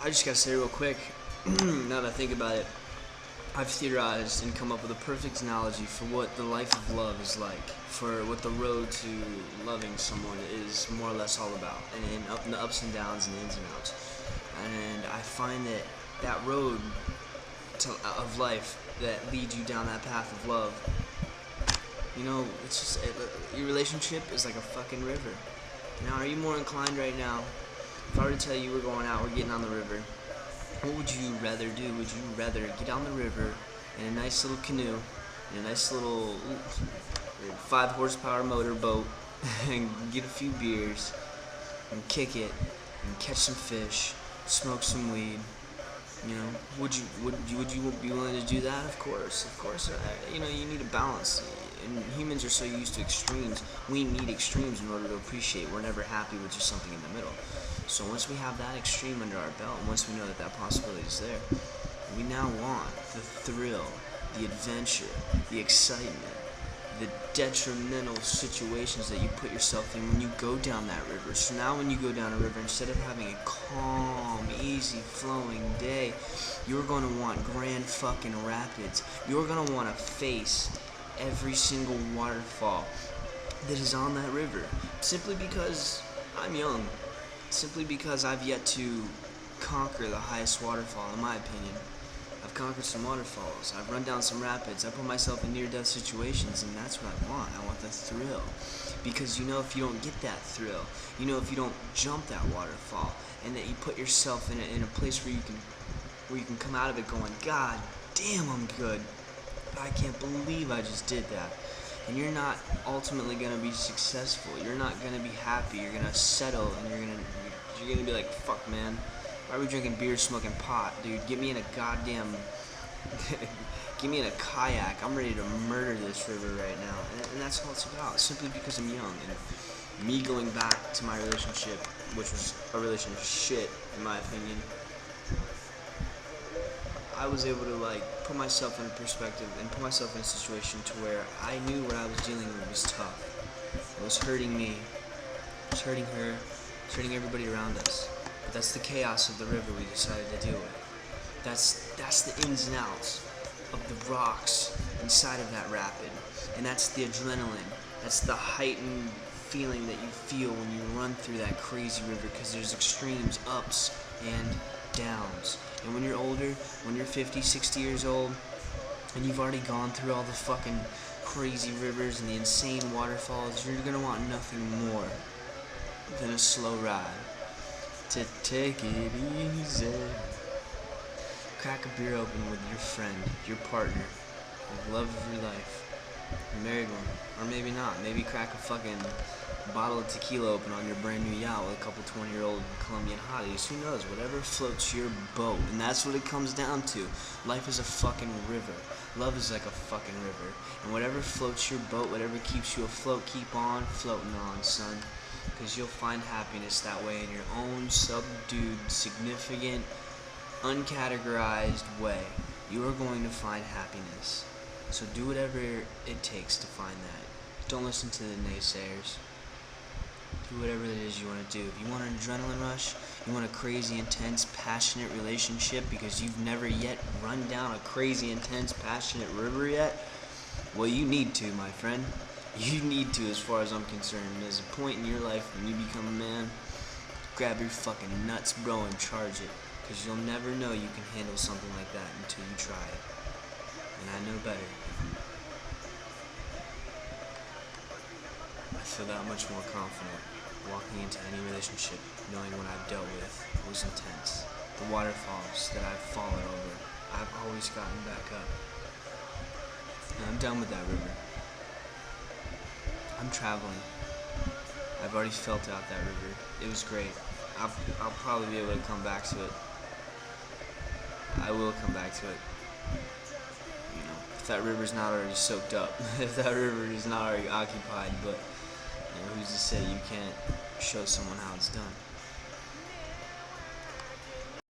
I just gotta say real quick, now that I think about it, I've theorized and come up with a perfect analogy for what the life of love is like, for what the road to loving someone is more or less all about, and the ups and downs and the ins and outs. And I find that that road of life that leads you down that path of love, it's just, your relationship is like a fucking river. Now, are you more inclined right now, if I were to tell you we're going out, we're getting on the river, what would you rather do? Would you rather get on the river in a nice little canoe, in a nice little 5 horsepower motorboat, and get a few beers, and kick it, and catch some fish, smoke some weed? Would you be willing to do that? Of course. You need a balance. And humans are so used to extremes. We need extremes in order to appreciate. We're never happy with just something in the middle. So once we have that extreme under our belt, and once we know that that possibility is there, we now want the thrill, the adventure, the excitement, the detrimental situations that you put yourself in when you go down that river. So now when you go down a river, instead of having a calm, easy flowing day, you're going to want grand fucking rapids. You're going to want to face every single waterfall that is on that river. Simply because I'm young. Simply because I've yet to conquer the highest waterfall, in my opinion. I've conquered some waterfalls, I've run down some rapids, I put myself in near-death situations, and that's what I want. I want the thrill. Because if you don't get that thrill, if you don't jump that waterfall, and that you put yourself in a place where you can come out of it going, God damn, I'm good. I can't believe I just did that. And you're not ultimately going to be successful. You're not going to be happy. You're going to settle, and you're going to be like, fuck, man. Why are we drinking beer, smoking pot? Dude, get me in a goddamn... get me in a kayak. I'm ready to murder this river right now. And that's all it's about, simply because I'm young. And me going back to my relationship, which was a relationship shit, in my opinion, I was able to, put myself in perspective and put myself in a situation to where I knew what I was dealing with was tough. It was hurting me. It was hurting her. It was hurting everybody around us. But that's the chaos of the river we decided to deal with. That's the ins and outs of the rocks inside of that rapid. And that's the adrenaline. That's the heightened feeling that you feel when you run through that crazy river, because there's extremes, ups and downs. And when you're older, when you're 50, 60 years old, and you've already gone through all the fucking crazy rivers and the insane waterfalls, you're gonna want nothing more than a slow ride. To take it easy. Crack a beer open with your friend, your partner, the love of your life, a married one, or maybe not. Maybe crack a fucking bottle of tequila open on your brand new yacht with a couple 20-year-old Colombian hotties. Who knows? Whatever floats your boat. And that's what it comes down to. Life is a fucking river. Love is like a fucking river. And whatever floats your boat, whatever keeps you afloat, keep on floating on, son. Because you'll find happiness that way in your own subdued, significant, uncategorized way. You are going to find happiness. So do whatever it takes to find that. Don't listen to the naysayers. Do whatever it is you want to do. If you want an adrenaline rush, you want a crazy, intense, passionate relationship because you've never yet run down a crazy, intense, passionate river yet, well, you need to, my friend. You need to, as far as I'm concerned. There's a point in your life when you become a man, grab your fucking nuts, bro, and charge it. Because you'll never know you can handle something like that until you try it. And I know better. I feel that much more confident walking into any relationship, knowing what I've dealt with was intense. The waterfalls that I've fallen over, I've always gotten back up. And I'm done with that river. I'm traveling. I've already felt out that river. It was great. I'll probably be able to come back to it. I will come back to it. If that river's not already soaked up, if that river is not already occupied, but who's to say you can't show someone how it's done?